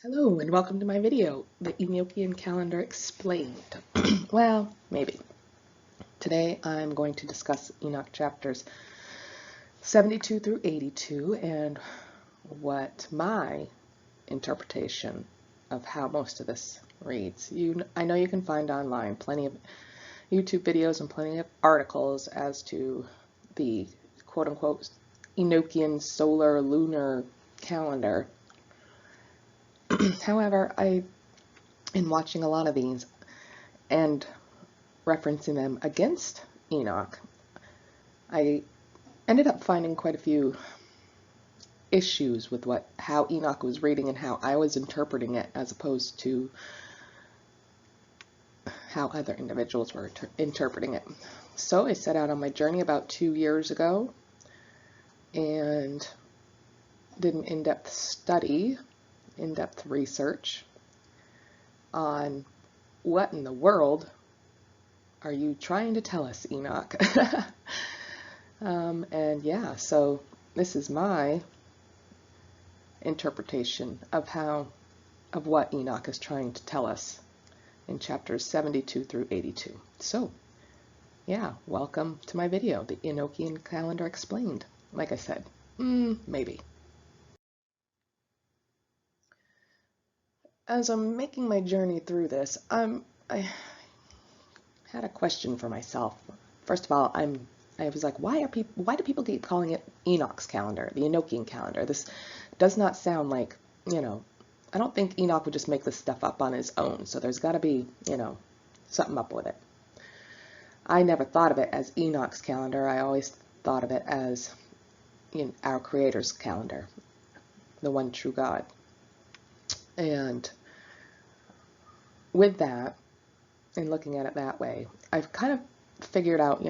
Hello and welcome to my video, the Enochian calendar explained. Well, maybe. Today I'm going to discuss Enoch chapters 72 through 82 and what my interpretation of how most of this reads. I know you can find online plenty of YouTube videos and plenty of articles as to the quote-unquote Enochian solar lunar calendar. However, in watching a lot of these and referencing them against Enoch, I ended up finding quite a few issues with how Enoch was reading and how I was interpreting it, as opposed to how other individuals were interpreting it. So I set out on my journey about 2 years ago and did an in-depth study, in-depth research on what in the world are you trying to tell us, Enoch? And yeah, so this is my interpretation of what Enoch is trying to tell us in chapters 72 through 82. So yeah, welcome to my video, the Enochian calendar explained. Like I said, maybe. As I'm making my journey through this, I had a question for myself. First of all, I was like, why do people keep calling it Enoch's calendar, the Enochian calendar? This does not sound like, I don't think Enoch would just make this stuff up on his own. So there's got to be, something up with it. I never thought of it as Enoch's calendar. I always thought of it as our Creator's calendar, the one true God. And with that, and looking at it that way, I've kind of figured out,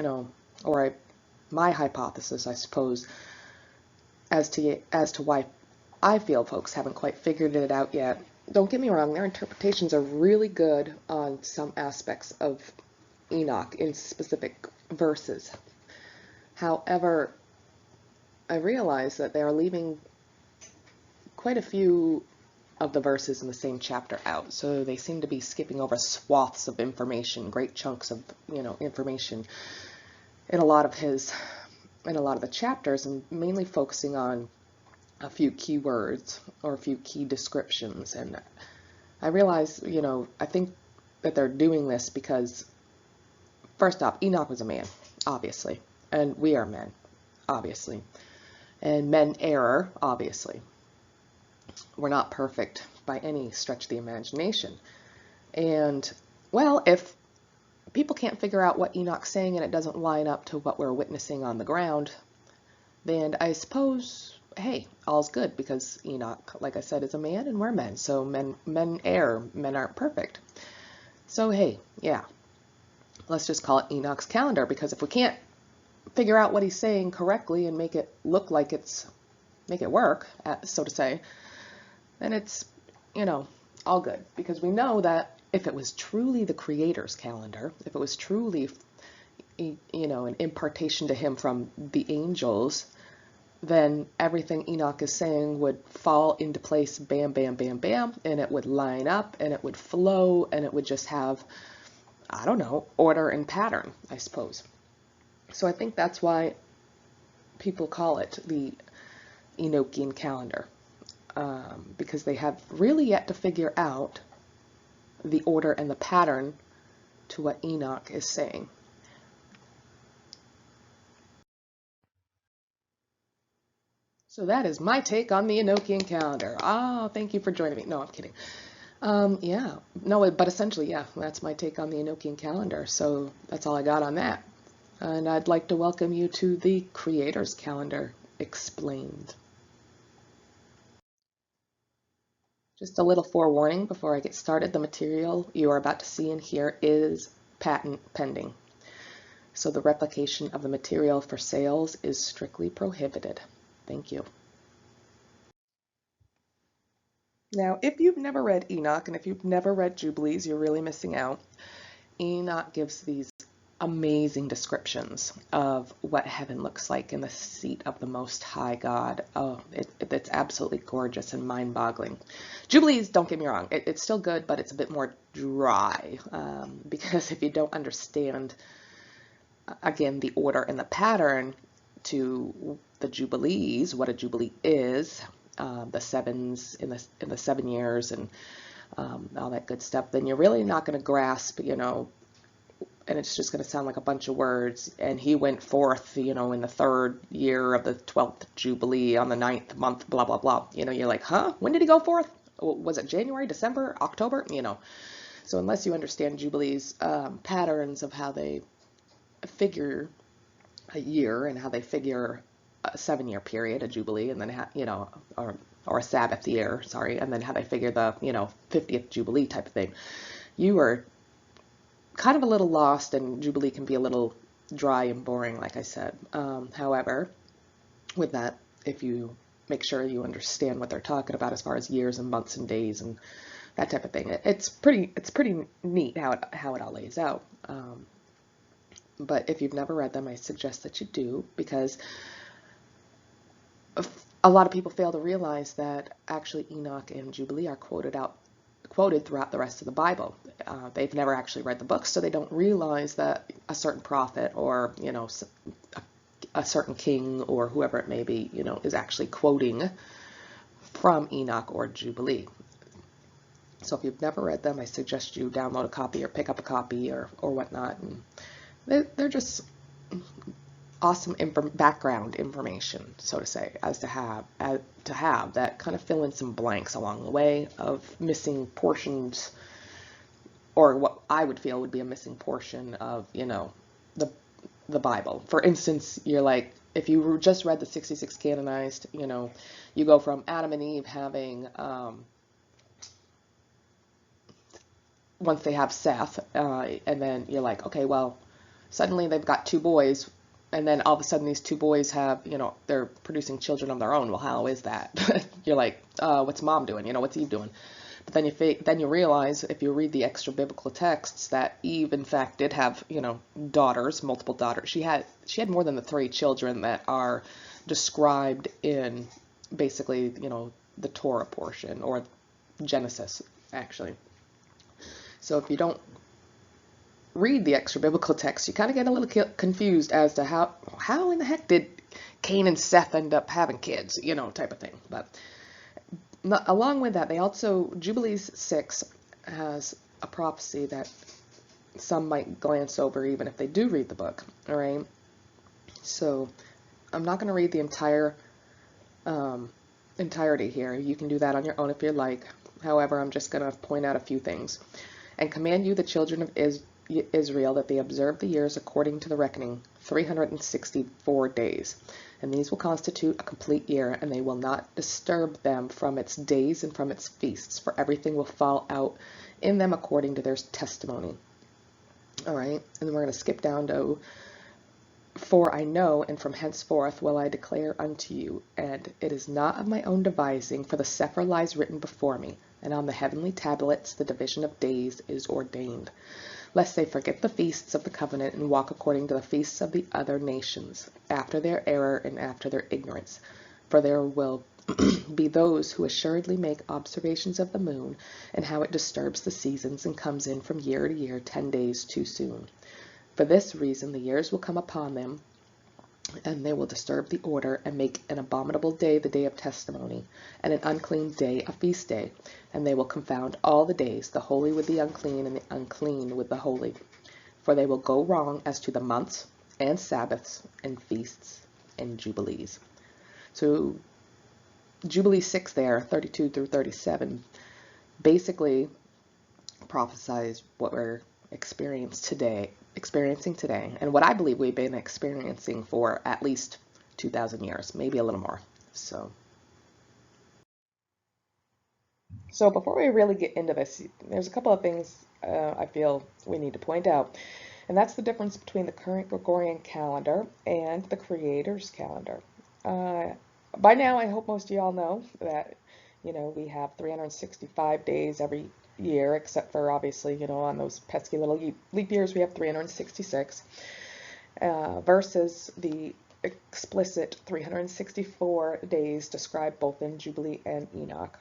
my hypothesis, I suppose, as to why I feel folks haven't quite figured it out yet. Don't get me wrong, their interpretations are really good on some aspects of Enoch in specific verses. However, I realize that they are leaving quite a few of the verses in the same chapter out, so they seem to be skipping over swaths of information, great chunks of information in a lot of the chapters, and mainly focusing on a few key words or a few key descriptions. And I realize, I think that they're doing this because, first off, Enoch was a man, obviously, and we are men, obviously, and men err, obviously. We're not perfect by any stretch of the imagination. And, well, if people can't figure out what Enoch's saying and it doesn't line up to what we're witnessing on the ground, then I suppose, hey, all's good, because Enoch, like I said, is a man and we're men. So men err, men aren't perfect. So, hey, yeah, let's just call it Enoch's calendar, because if we can't figure out what he's saying correctly and make it look like make it work, so to say, then it's, all good. Because we know that if it was truly the Creator's calendar, if it was truly, an impartation to him from the angels, then everything Enoch is saying would fall into place, bam, bam, bam, bam, and it would line up, and it would flow, and it would just have, I don't know, order and pattern, I suppose. So I think that's why people call it the Enochian calendar. Because they have really yet to figure out the order and the pattern to what Enoch is saying. So that is my take on the Enochian calendar. Oh, thank you for joining me. No, I'm kidding. Yeah, no, but essentially, yeah, that's my take on the Enochian calendar. So that's all I got on that. And I'd like to welcome you to the Creator's calendar explained. Just a little forewarning before I get started. The material you are about to see and hear is patent pending. So the replication of the material for sales is strictly prohibited. Thank you. Now, if you've never read Enoch, and if you've never read Jubilees, you're really missing out. Enoch gives these amazing descriptions of what heaven looks like in the seat of the Most High God. Oh, it's absolutely gorgeous and mind-boggling. Jubilees, don't get me wrong, it's still good, but it's a bit more dry, because if you don't understand, again, the order and the pattern to the Jubilees, what a Jubilee is, the sevens in the 7 years, and all that good stuff, then you're really not going to grasp, and it's just going to sound like a bunch of words. And he went forth, in the 3rd year of the 12th Jubilee on the 9th month, blah, blah, blah. You're like, huh? When did he go forth? Was it January, December, October? So unless you understand Jubilees, patterns of how they figure a year and how they figure a 7-year period, a Jubilee, and then, or a Sabbath year, sorry, and then how they figure the, 50th Jubilee type of thing, you are kind of a little lost, and Jubilee can be a little dry and boring, like I said. However, with that, if you make sure you understand what they're talking about as far as years and months and days and that type of thing, it's pretty neat how it all lays out. But if you've never read them, I suggest that you do, because a lot of people fail to realize that actually Enoch and Jubilee are quoted throughout the rest of the Bible. They've never actually read the books, so they don't realize that a certain prophet or, a certain king or whoever it may be, is actually quoting from Enoch or Jubilee. So if you've never read them, I suggest you download a copy or pick up a copy or whatnot. And they're just awesome background information, so to say, to have that kind of fill in some blanks along the way of missing portions, or what I would feel would be a missing portion of, the Bible. For instance, you're like, if you just read the 66 canonized, you go from Adam and Eve having, once they have Seth, and then you're like, okay, well, suddenly they've got 2 boys, and then all of a sudden these 2 boys have, they're producing children of their own. Well, how is that? You're like, what's mom doing? What's Eve doing? But then you realize, if you read the extra biblical texts, that Eve, in fact, did have, daughters, multiple daughters. She had more than the 3 children that are described in basically, the Torah portion, or Genesis, actually. So if you don't read the extra biblical text, you kind of get a little confused as to how in the heck did Cain and Seth end up having kids, type of thing. But along with that, they also, Jubilees 6 has a prophecy that some might glance over even if they do read the book, all right? So I'm not going to read the entirety here. You can do that on your own if you like. However, I'm just going to point out a few things. And command you, the children of Israel, that they observe the years according to the reckoning, 364 days. And these will constitute a complete year, and they will not disturb them from its days and from its feasts, for everything will fall out in them according to their testimony. All right, and then we're going to skip down to, for I know, and from henceforth will I declare unto you, and it is not of my own devising, for the CEPHER lies written before me, and on the heavenly tablets the division of days is ordained, lest they forget the feasts of the covenant and walk according to the feasts of the other nations, after their error and after their ignorance. For there will be those who assuredly make observations of the moon, and how it disturbs the seasons and comes in from year to year 10 days too soon. For this reason the years will come upon them, and they will disturb the order, and make an abominable day the day of testimony, and an unclean day a feast day. And they will confound all the days, the holy with the unclean, and the unclean with the holy. For they will go wrong as to the months, and Sabbaths, and feasts, and Jubilees. So Jubilee 6 there, 32 through 37, basically prophesies what we're experiencing today, and what I believe we've been experiencing for at least 2,000 years, maybe a little more. So before we really get into this, there's a couple of things I feel we need to point out, and that's the difference between the current Gregorian calendar and the Creator's calendar. By now, I hope most of y'all know that, You know, we have 365 days every year, except for obviously, you know, on those pesky little leap years, we have 366, versus the explicit 364 days described both in Jubilee and Enoch.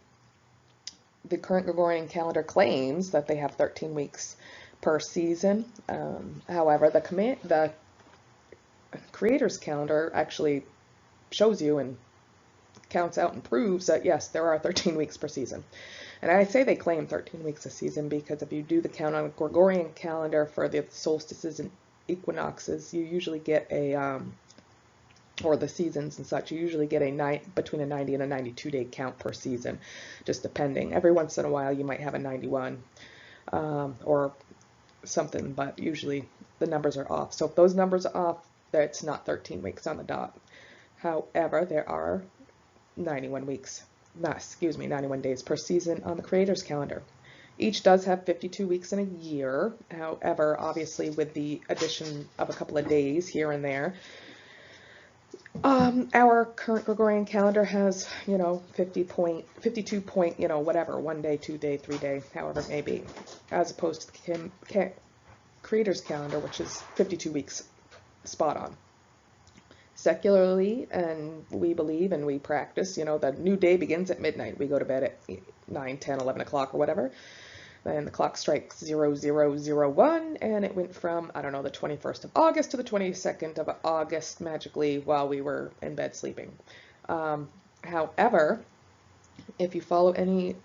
The current Gregorian calendar claims that they have 13 weeks per season. However, the Creator's calendar actually shows you and counts out and proves that yes, there are 13 weeks per season. And I say they claim 13 weeks a season because if you do the count on a Gregorian calendar for the solstices and equinoxes, you usually get a or the seasons and such, you usually get between a 90 and a 92 day count per season, just depending. Every once in a while you might have a 91 or something, but usually the numbers are off. So if those numbers are off, it's not 13 weeks on the dot. However, there are 91 days per season on the Creator's calendar. Each does have 52 weeks in a year. However, obviously with the addition of a couple of days here and there, our current Gregorian calendar has, you know, 52 point, you know, whatever, 1 day, 2 day, 3 day, however it may be, as opposed to the Creator's calendar, which is 52 weeks spot on. Secularly, and we believe and we practice, you know, the new day begins at midnight. We go to bed at 9, 10, 11 o'clock or whatever. Then the clock strikes 0001, and it went from, I don't know, the 21st of August to the 22nd of August magically while we were in bed sleeping. However, if you follow any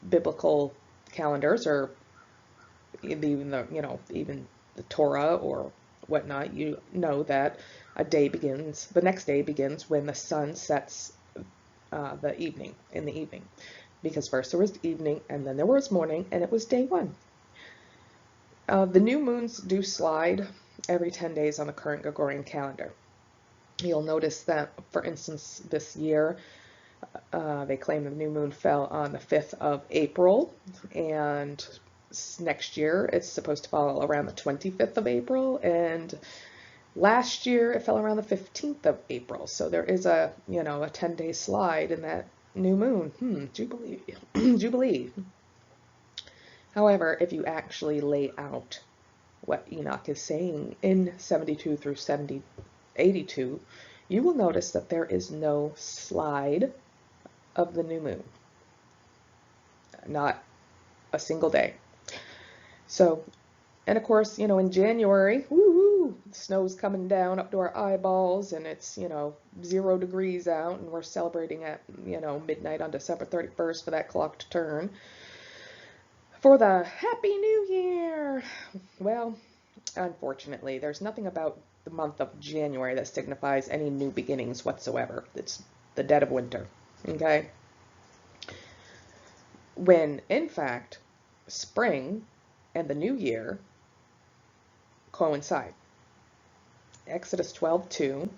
biblical calendars or even the Torah or whatnot, you know that the next day begins when the sun sets in the evening. Because first there was evening and then there was morning, and it was day 1. The new moons do slide every 10 days on the current Gregorian calendar. You'll notice that, for instance, this year, they claim the new moon fell on the 5th of April, and next year it's supposed to fall around the 25th of April, and last year it fell around the 15th of April. So there is a 10-day slide in that new moon. Jubilee. However, if you actually lay out what Enoch is saying in 72 through 82, you will notice that there is no slide of the new moon. Not a single day. So, and of course, you know, in January, woohoo, snow's coming down up to our eyeballs, and it's, 0 degrees out, and we're celebrating at, midnight on December 31st for that clock to turn for the Happy New Year. Well, unfortunately, there's nothing about the month of January that signifies any new beginnings whatsoever. It's the dead of winter, okay? When, in fact, spring and the new year coincide. Exodus 12:2,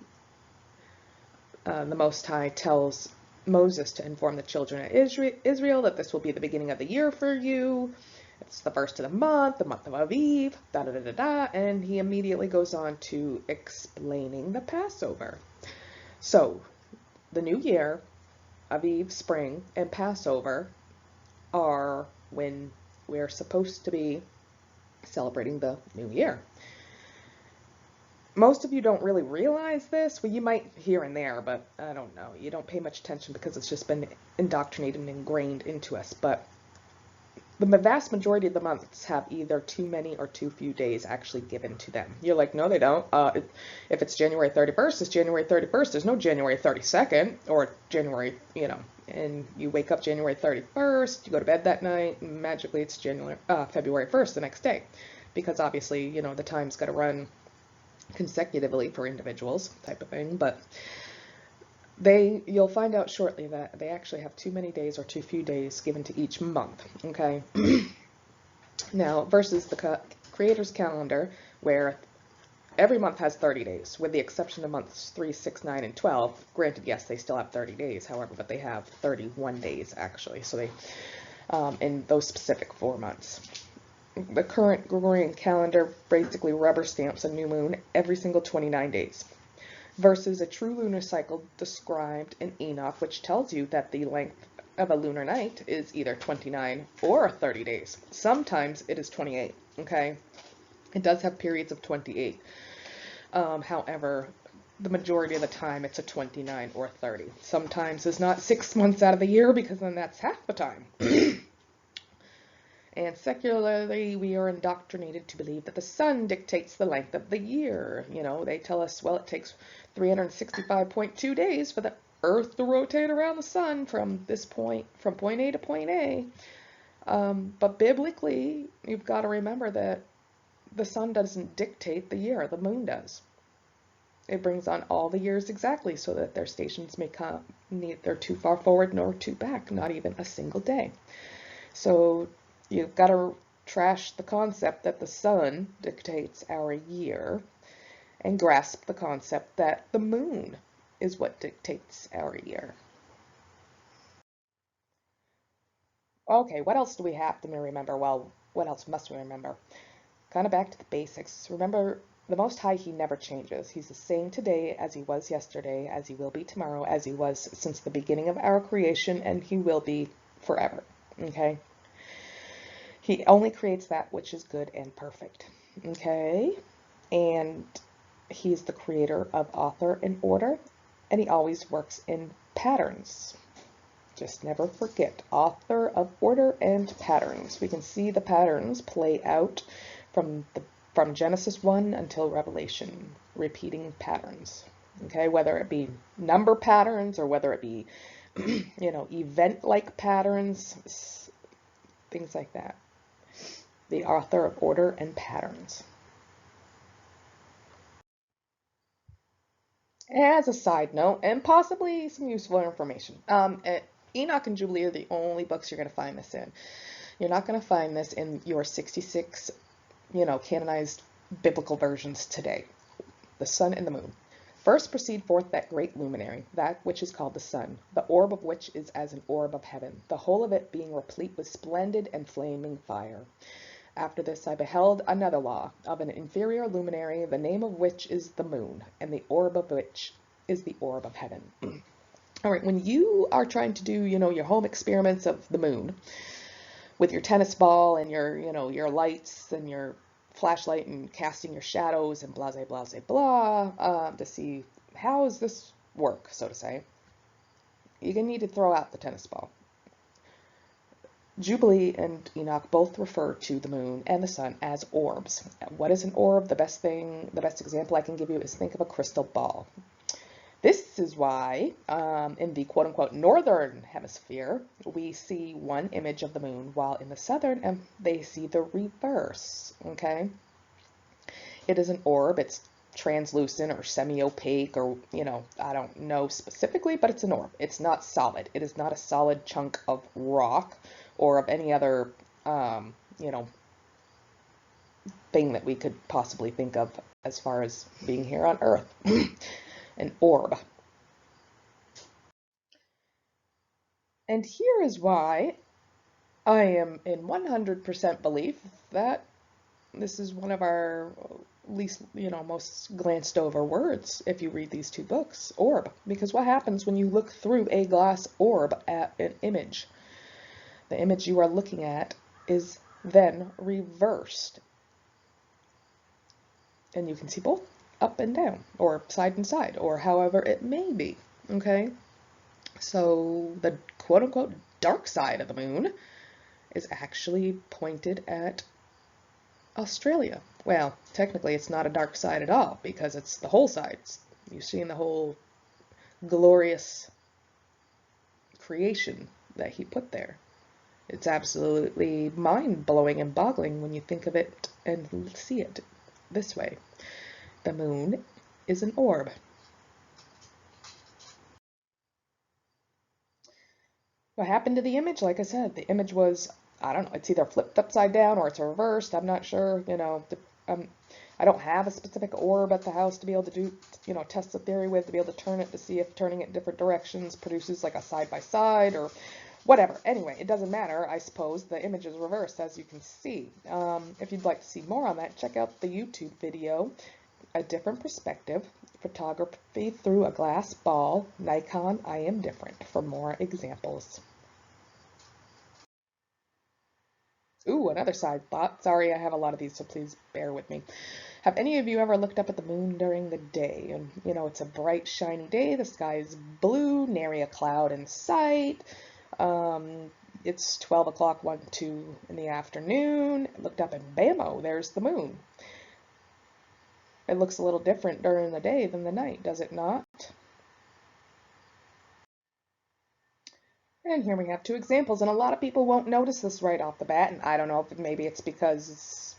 the Most High tells Moses to inform the children of Israel that this will be the beginning of the year for you. It's the first of the month of Aviv, and he immediately goes on to explaining the Passover. So, the new year, Aviv, spring, and Passover are when we're supposed to be celebrating the new year. Most of you don't really realize this. Well, you might here and there, but I don't know. You don't pay much attention because it's just been indoctrinated and ingrained into us. But the vast majority of the months have either too many or too few days actually given to them. You're like, no, they don't. If it's January 31st, it's January 31st. There's no January 32nd or January, and you wake up January 31st, you go to bed that night, and magically it's February 1st the next day. Because obviously, the time's got to run consecutively for individuals type of thing, but you'll find out shortly that they actually have too many days or too few days given to each month, okay? Now, versus the Creator's calendar, where every month has 30 days, with the exception of months 3, 6, 9, and 12. Granted, yes, they still have 30 days, however, but they have 31 days, actually, so they, in those specific 4 months. The current Gregorian calendar basically rubber stamps a new moon every single 29 days, versus a true lunar cycle described in Enoch, which tells you that the length of a lunar night is either 29 or 30 days. Sometimes it is 28, okay? It does have periods of 28. However, the majority of the time it's a 29 or 30. Sometimes it's not 6 months out of the year, because then that's half the time. And secularly, we are indoctrinated to believe that the sun dictates the length of the year. You know, they tell us, well, it takes 365.2 days for the Earth to rotate around the sun from this point, from point A to point A. But biblically, you've got to remember that the sun doesn't dictate the year, the moon does. It brings on all the years exactly so that their stations may come, neither too far forward nor too back, not even a single day. So you've got to trash the concept that the sun dictates our year and grasp the concept that the moon is what dictates our year. Okay, what else do we have to remember? Well, what else must we remember? Kind of back to the basics. Remember, the Most High, he never changes. He's the same today as he was yesterday, as he will be tomorrow, as he was since the beginning of our creation, and he will be forever, okay? He only creates that which is good and perfect, okay? And he's the creator of author and order, and he always works in patterns. Just never forget, author of order and patterns. We can see the patterns play out from Genesis 1 until Revelation, repeating patterns, okay? Whether it be number patterns or whether it be, you know, event-like patterns, things like that. The author of order and patterns. As a side note, and possibly some useful information, Enoch and Jubilee are the only books you're going to find this in. You're not going to find this in your 66, you know, canonized biblical versions today. The sun and the moon. First proceed forth that great luminary, that which is called the sun, the orb of which is as an orb of heaven, the whole of it being replete with splendid and flaming fire. After this I beheld another law of an inferior luminary, the name of which is the moon, and the orb of which is the orb of heaven. All right, when you are trying to do, you know, your home experiments of the moon with your tennis ball and your, you know, your lights and your flashlight and casting your shadows and blah, blah, blah, blah, to see how does this work, so to say, you're going to need to throw out the tennis ball. Jubilee and Enoch both refer to the moon and the sun as orbs. What is an orb? The best example I can give you is think of a crystal ball. This is why in the quote-unquote northern hemisphere, we see one image of the moon, while in the southern, they see the reverse, okay? It is an orb. It's translucent or semi-opaque, or, you know, I don't know specifically, but it's an orb. It's not solid. It is not a solid chunk of rock or of any other, you know, thing that we could possibly think of as far as being here on Earth. An orb. And here is why I am in 100% belief that this is one of our least, you know, most glanced over words if you read these two books, orb. Because what happens when you look through a glass orb at an image? The image you are looking at is then reversed. And you can see both up and down, or side and side, or however it may be, okay? So the quote-unquote dark side of the moon is actually pointed at Australia. Well, technically it's not a dark side at all, because it's the whole side. You've seen the whole glorious creation that he put there. It's absolutely mind-blowing and boggling when you think of it and see it this way. The moon is an orb. What happened to the image? Like I said, the image was, I don't know, it's either flipped upside down or it's reversed. I'm not sure, you know. I don't have a specific orb at the house to be able to do, you know, test the theory with, to be able to turn it to see if turning it in different directions produces like a side-by-side or whatever. Anyway, it doesn't matter, I suppose. The image is reversed, as you can see. If you'd like to see more on that, check out the YouTube video, A Different Perspective, Photography Through a Glass Ball, Nikon I Am Different, for more examples. Ooh, another side thought. Sorry, I have a lot of these, so please bear with me. Have any of you ever looked up at the moon during the day? And, you know, it's a bright, shiny day. The sky is blue, nary a cloud in sight. It's 12 o'clock, 1, 2 in the afternoon. I looked up and bam-o, there's the moon. It looks a little different during the day than the night, does it not? And here we have two examples, and a lot of people won't notice this right off the bat, and I don't know if maybe it's because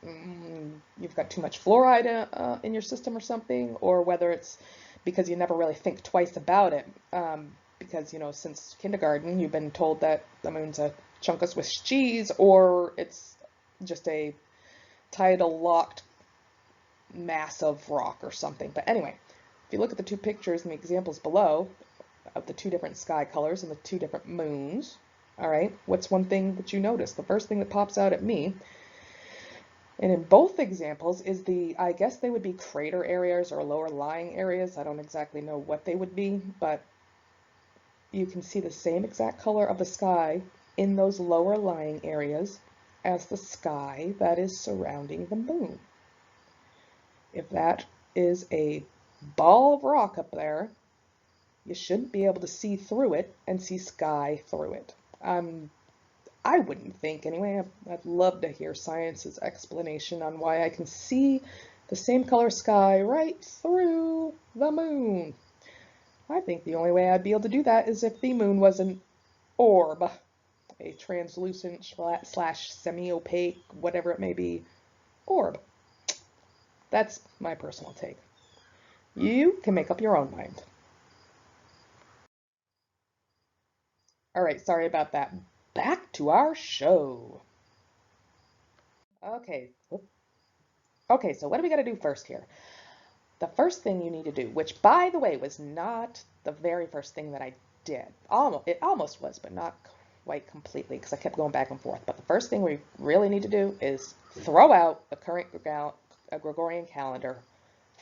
you've got too much fluoride in your system or something, or whether it's because you never really think twice about it. Because, you know, since kindergarten, you've been told that the moon's a chunk of Swiss cheese, or it's just a tidal locked mass of rock or something. But anyway, if you look at the two pictures and the examples below of the two different sky colors and the two different moons, all right, what's one thing that you notice? The first thing that pops out at me, and in both examples, is I guess they would be crater areas or lower lying areas. I don't exactly know what they would be, but you can see the same exact color of the sky in those lower lying areas as the sky that is surrounding the moon. If that is a ball of rock up there, you shouldn't be able to see through it and see sky through it. I wouldn't think anyway. I'd love to hear science's explanation on why I can see the same color sky right through the moon. I think the only way I'd be able to do that is if the moon was an orb, a translucent slash semi-opaque, whatever it may be, orb. That's my personal take. You can make up your own mind. All right, sorry about that. Back to our show. Okay. Okay, so what do we got to do first here? The first thing you need to do, which by the way was not the very first thing that I did. It almost was, but not quite completely because I kept going back and forth. But the first thing we really need to do is throw out the current Gregorian calendar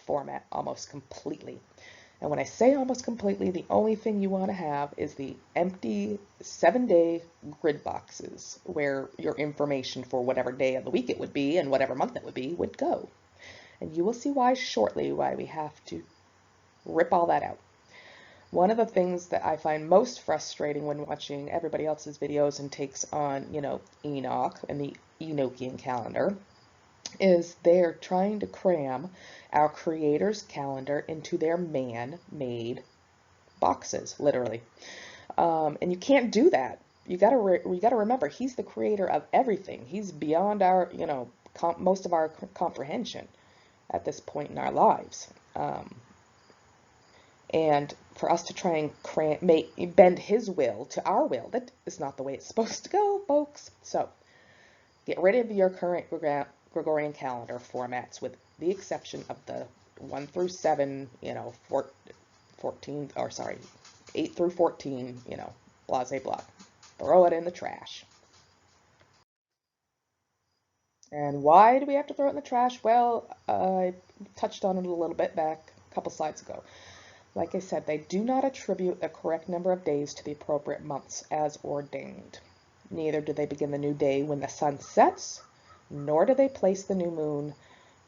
format almost completely. And when I say almost completely, the only thing you want to have is the empty 7-day grid boxes where your information for whatever day of the week it would be and whatever month it would be would go. And you will see why shortly, why we have to rip all that out. One of the things that I find most frustrating when watching everybody else's videos and takes on, you know, Enoch and the Enochian calendar is they're trying to cram our creator's calendar into their man-made boxes, literally. And you can't do that. You gotta remember, he's the creator of everything. He's beyond our, you know, most of our comprehension at this point in our lives. And for us to try and bend his will to our will, that is not the way it's supposed to go, folks. So get rid of your current Gregorian calendar formats, with the exception of the 1 through 7, you know, 14, or sorry, 8 through 14, you know, blase blah. Throw it in the trash. And why do we have to throw it in the trash? Well, I touched on it a little bit back a couple slides ago. Like I said, they do not attribute the correct number of days to the appropriate months as ordained. Neither do they begin the new day when the sun sets, nor do they place the new moon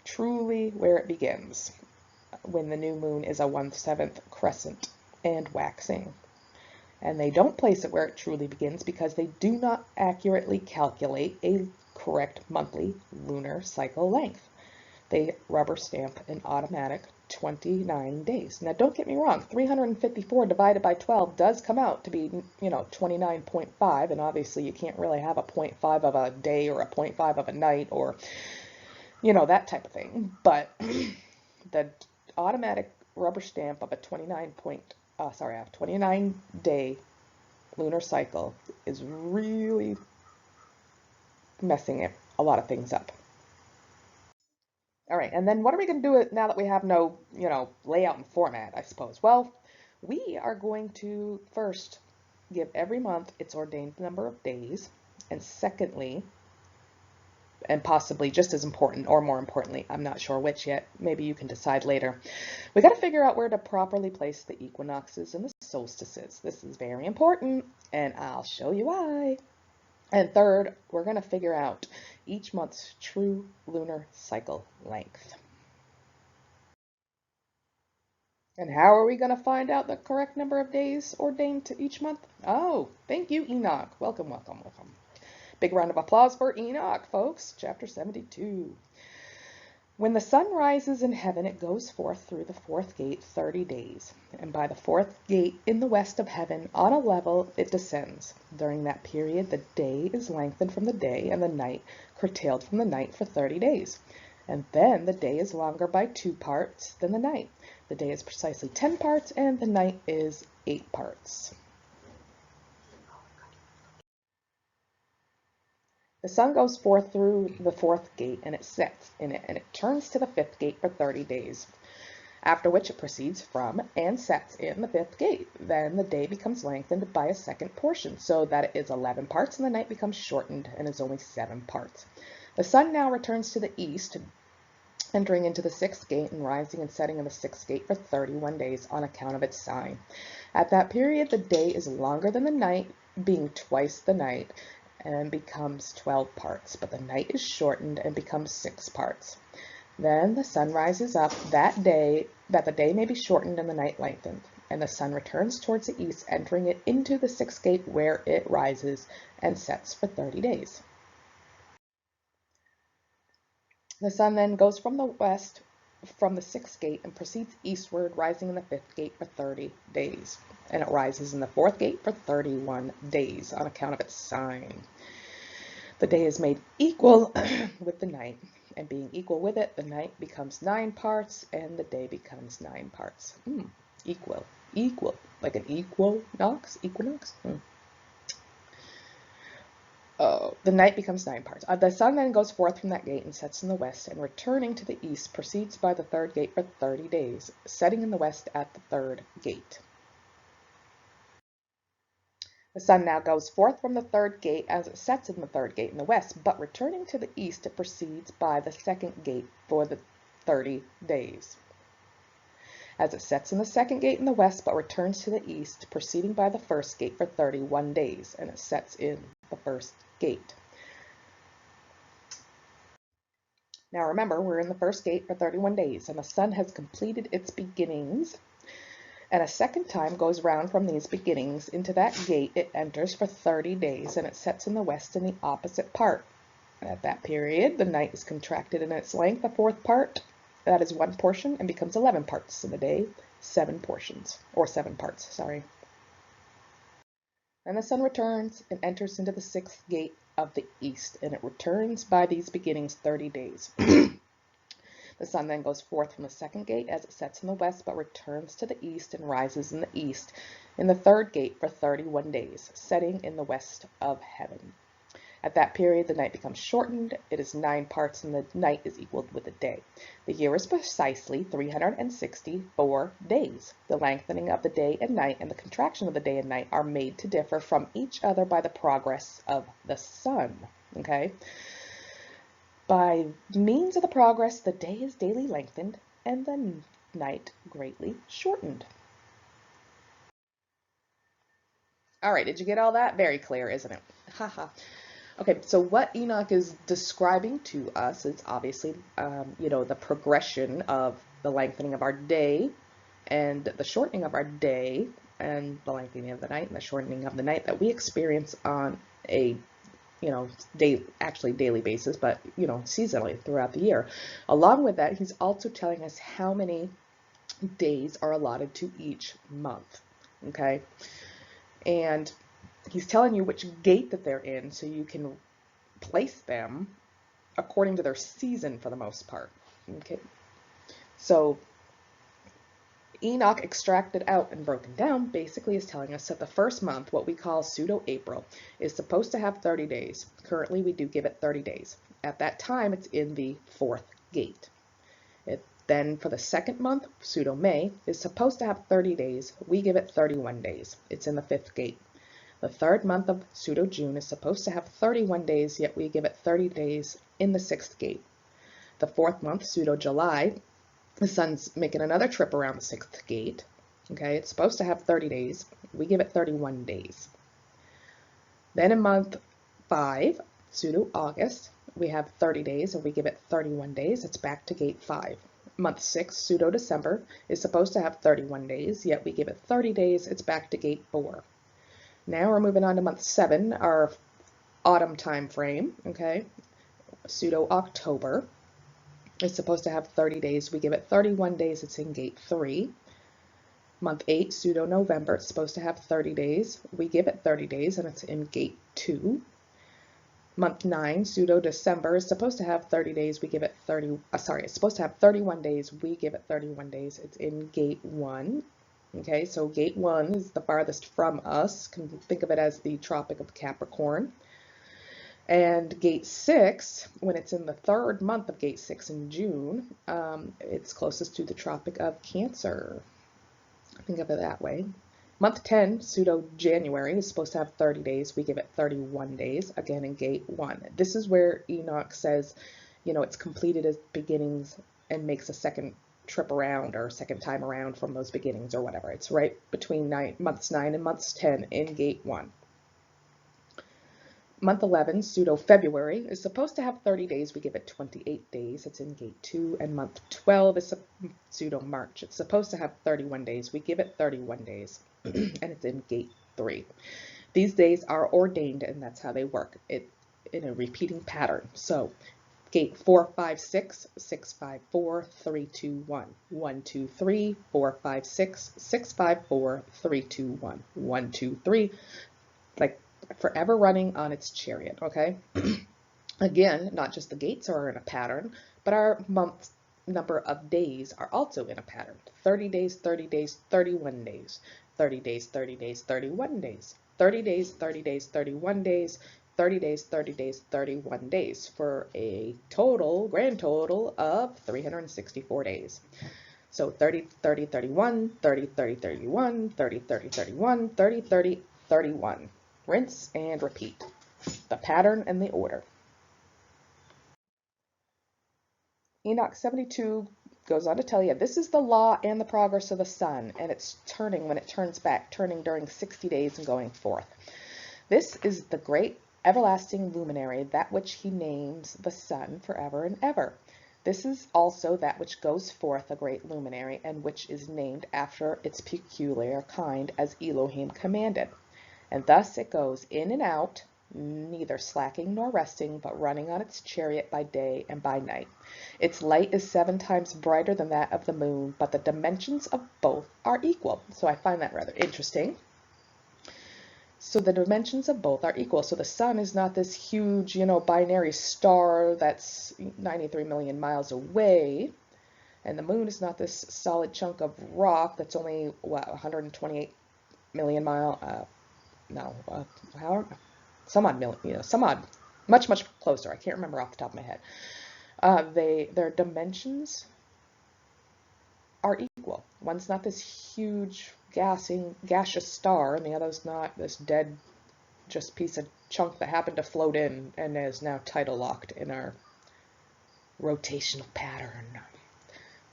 truly where it begins, when the new moon is a 1/7 crescent and waxing. And they don't place it where it truly begins because they do not accurately calculate a correct monthly lunar cycle length. They rubber stamp an automatic 29 days. Now, don't get me wrong, 354 divided by 12 does come out to be, you know, 29.5, and obviously you can't really have a 0.5 of a day or a 0.5 of a night or, you know, that type of thing. But the automatic rubber stamp of a 29-day lunar cycle is really messing a lot of things up. All right, and then what are we going to do now that we have no, you know, layout and format, I suppose? Well, we are going to first give every month its ordained number of days, and secondly, and possibly just as important, or more importantly, I'm not sure which yet, maybe you can decide later, we got to figure out where to properly place the equinoxes and the solstices. This is very important, and I'll show you why. And third, we're going to figure out each month's true lunar cycle length. And how are we going to find out the correct number of days ordained to each month? Oh, thank you, Enoch. Welcome, welcome, welcome. Big round of applause for Enoch, folks. Chapter 72. When the sun rises in heaven, it goes forth through the fourth gate 30 days, and by the fourth gate in the west of heaven, on a level, it descends. During that period, the day is lengthened from the day, and the night curtailed from the night for 30 days. And then the day is longer by 2 parts than the night. The day is precisely 10 parts, and the night is 8 parts. The sun goes forth through the fourth gate, and it sets in it, and it turns to the fifth gate for 30 days, after which it proceeds from and sets in the fifth gate. Then the day becomes lengthened by a second portion, so that it is 11 parts, and the night becomes shortened and is only 7 parts. The sun now returns to the east, entering into the sixth gate and rising and setting in the sixth gate for 31 days on account of its sign. At that period, the day is longer than the night, being twice the night, and becomes 12 parts, but the night is shortened and becomes 6 parts. Then the sun rises up that day, that the day may be shortened and the night lengthened, and the sun returns towards the east, entering it into the sixth gate, where it rises and sets for 30 days. The sun then goes from the west from the sixth gate and proceeds eastward, rising in the fifth gate for 30 days. And it rises in the fourth gate for 31 days on account of its sign. The day is made equal with the night, and being equal with it, the night becomes 9 parts and the day becomes 9 parts. Equal, like an equinox. Oh, the night becomes 9 parts. The sun then goes forth from that gate and sets in the west, and returning to the east, proceeds by the third gate for 30 days, setting in the west at the third gate. The sun now goes forth from the third gate as it sets in the third gate in the west, but returning to the east, it proceeds by the second gate for the 30 days. As it sets in the second gate in the west, but returns to the east, proceeding by the first gate for 31 days, and it sets in the first gate. Now remember, we're in the first gate for 31 days, and the sun has completed its beginnings, and a second time goes round from these beginnings into that gate it enters for 30 days, and it sets in the west in the opposite part. At that period, the night is contracted in its length, a fourth part, that is 1 portion, and becomes 11 parts in the day, 7 portions, or 7 parts, sorry. Then the sun returns and enters into the sixth gate of the east, and it returns by these beginnings 30 days. The sun then goes forth from the second gate as it sets in the west, but returns to the east and rises in the east in the third gate for 31 days, setting in the west of heaven. At that period, the night becomes shortened. It is 9 parts, and the night is equal with the day. The year is precisely 364 days. The lengthening of the day and night and the contraction of the day and night are made to differ from each other by the progress of the sun. Okay? By means of the progress, the day is daily lengthened and the night greatly shortened. All right, did you get all that? Very clear, isn't it? Haha. Okay, so what Enoch is describing to us is obviously, the progression of the lengthening of our day and the shortening of our day and the lengthening of the night and the shortening of the night that we experience on a daily basis, but, seasonally throughout the year. Along with that, he's also telling us how many days are allotted to each month, okay? And he's telling you which gate that they're in so you can place them according to their season for the most part, okay? So Enoch extracted out and broken down basically is telling us that the first month, what we call pseudo-April, is supposed to have 30 days. Currently, we do give it 30 days. At that time, it's in the fourth gate. Then for the second month, pseudo-May, is supposed to have 30 days. We give it 31 days. It's in the fifth gate. The third month of pseudo-June is supposed to have 31 days, yet we give it 30 days in the sixth gate. The fourth month, pseudo-July, the sun's making another trip around the sixth gate. Okay, it's supposed to have 30 days. We give it 31 days. Then in month 5, pseudo-August, we have 30 days and we give it 31 days. It's back to gate 5. Month 6, pseudo-December, is supposed to have 31 days, yet we give it 30 days. It's back to gate 4. Now we're moving on to month 7, our autumn time frame, okay? Pseudo-October is supposed to have 30 days. We give it 31 days. It's in gate 3. Month 8, pseudo-November, it's supposed to have 30 days. We give it 30 days, and it's in gate 2. Month 9, pseudo-December, is supposed to have 30 days. We give it it's supposed to have 31 days. We give it 31 days. It's in gate 1. Okay, so gate 1 is the farthest from us. Can think of it as the Tropic of Capricorn. And gate 6, when it's in the 3rd month of gate 6 in June, it's closest to the Tropic of Cancer. Think of it that way. Month 10, pseudo-January, is supposed to have 30 days. We give it 31 days, again in gate 1. This is where Enoch says, you know, it's completed as beginnings and makes a second trip around or second time around from those beginnings or whatever. It's right between months 9 and months 10 in gate 1. Month 11, pseudo-February, is supposed to have 30 days. We give it 28 days. It's in gate 2. And month 12 is pseudo-March. It's supposed to have 31 days. We give it 31 days. And it's in gate 3. These days are ordained, and that's how they work in a repeating pattern. So gate 4, 5, 6, 6, 5, 4, 3, 2, 1. 1, 2, 3, 4, 5, 6, 6, 5, 4, 3, 2, 1. 1, 2, 3. Like forever running on its chariot, okay? Again, not just the gates are in a pattern, but our month number of days are also in a pattern. 30 days, 30 days, 31 days. 30 days, 30 days, 31 days. 30 days, 30 days, 31 days. 30 days, 30 days, 31 days for a grand total of 364 days. So 30, 30, 31, 30, 30, 31, 30, 30, 31, 30, 30, 31. Rinse and repeat. The pattern and the order. Enoch 72 goes on to tell you, this is the law and the progress of the sun, and it's turning when it turns back, turning during 60 days and going forth. This is the great everlasting luminary, that which he names the sun forever and ever. This is also that which goes forth a great luminary, and which is named after its peculiar kind, as Elohim commanded. And thus it goes in and out, neither slacking nor resting, but running on its chariot by day and by night. Its light is 7 times brighter than that of the moon, but the dimensions of both are equal. So I find that rather interesting. So the dimensions of both are equal. So the sun is not this huge, binary star that's 93 million miles away. And the moon is not this solid chunk of rock that's only, 128 million much, much closer. I can't remember off the top of my head. Their dimensions are equal. One's not this huge gaseous star, and the other's not this dead, just piece of chunk that happened to float in and is now tidal locked in our rotational pattern.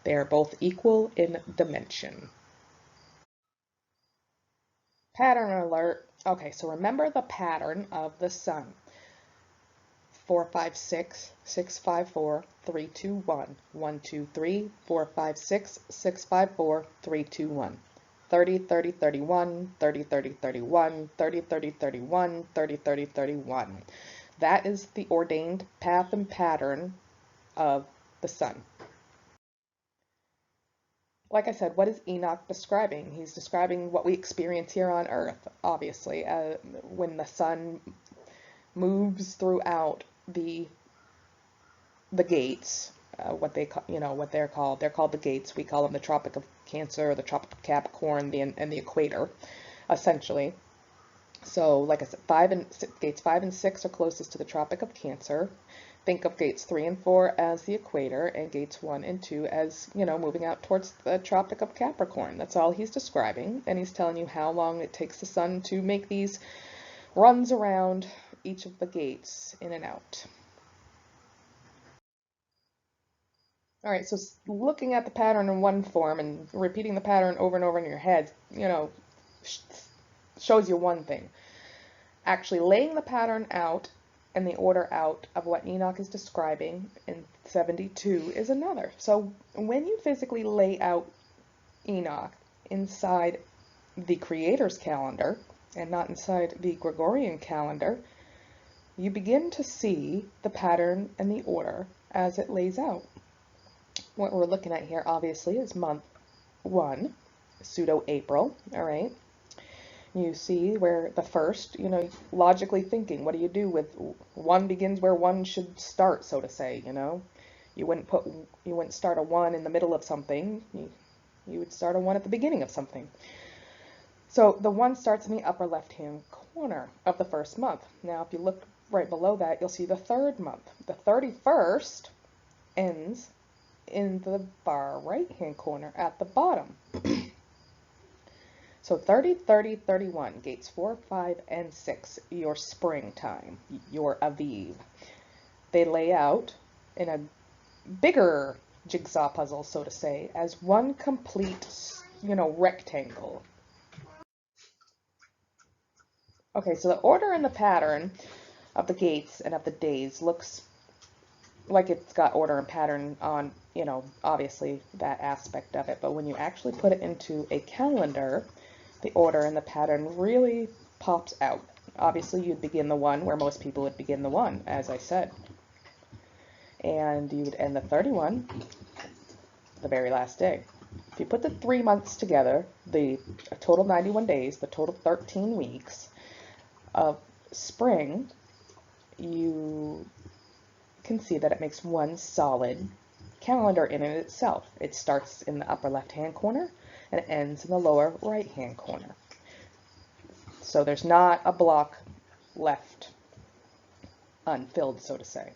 They are both equal in dimension. Pattern alert. Okay, so remember the pattern of the sun. 4, 5, 6, 6, 5, 4, 3, 2, 1. 1, 2, 3, 4, 5, 6, 6, 5, 4, 3, 2, 1. 30, 30, 31, 30, 30, 31, 30, 30, 31, 30, 30, 31. That is the ordained path and pattern of the sun. Like I said, what is Enoch describing? He's describing what we experience here on Earth, obviously, when the sun moves throughout the gates, what they're called. They're called the gates. We call them the Tropic of Cancer, the Tropic of Capricorn, and the equator, essentially. So, like I said, gates 5 and 6 are closest to the Tropic of Cancer. Think of gates 3 and 4 as the equator, and gates 1 and 2 as, moving out towards the Tropic of Capricorn. That's all he's describing, and he's telling you how long it takes the sun to make these runs around each of the gates in and out. All right, so looking at the pattern in one form and repeating the pattern over and over in your head, shows you one thing. Actually laying the pattern out and the order out of what Enoch is describing in 72 is another. So when you physically lay out Enoch inside the Creator's calendar and not inside the Gregorian calendar, you begin to see the pattern and the order as it lays out. What we're looking at here, obviously, is month 1, pseudo-April, all right? You see where the first, logically thinking, what do you do with 1 begins where 1 should start, so to say, You wouldn't start a 1 in the middle of something. You would start a 1 at the beginning of something. So the 1 starts in the upper left-hand corner of the first month. Now, if you look right below that, you'll see the 3rd month. The 31st ends in the far right-hand corner at the bottom. So 30, 30, 31, gates 4, 5, and 6, your springtime, your Aviv. They lay out in a bigger jigsaw puzzle, so to say, as one complete, rectangle. Okay, so the order and the pattern of the gates and of the days looks like it's got order and pattern on, obviously that aspect of it. But when you actually put it into a calendar, the order and the pattern really pops out. Obviously, you'd begin the 1 where most people would begin the 1, as I said. And you would end the 31, the very last day. If you put the 3 months together, the total 91 days, the total 13 weeks of spring, you can see that it makes one solid calendar in and itself. It starts in the upper left-hand corner and it ends in the lower right-hand corner. So there's not a block left unfilled, so to say.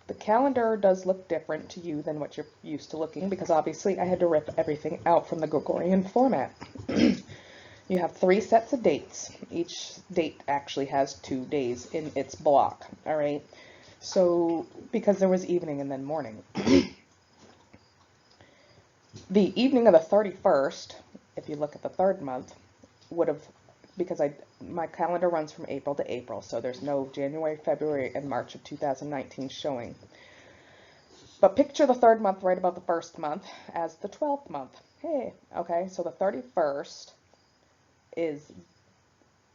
The calendar does look different to you than what you're used to looking, because obviously I had to rip everything out from the Gregorian format. You have 3 sets of dates. Each date actually has 2 days in its block, all right? So, because there was evening and then morning. The evening of the 31st, if you look at the 3rd month, would have, because my calendar runs from April to April, so there's no January, February, and March of 2019 showing. But picture the 3rd month right above the 1st month as the 12th month. Hey, okay, so the 31st is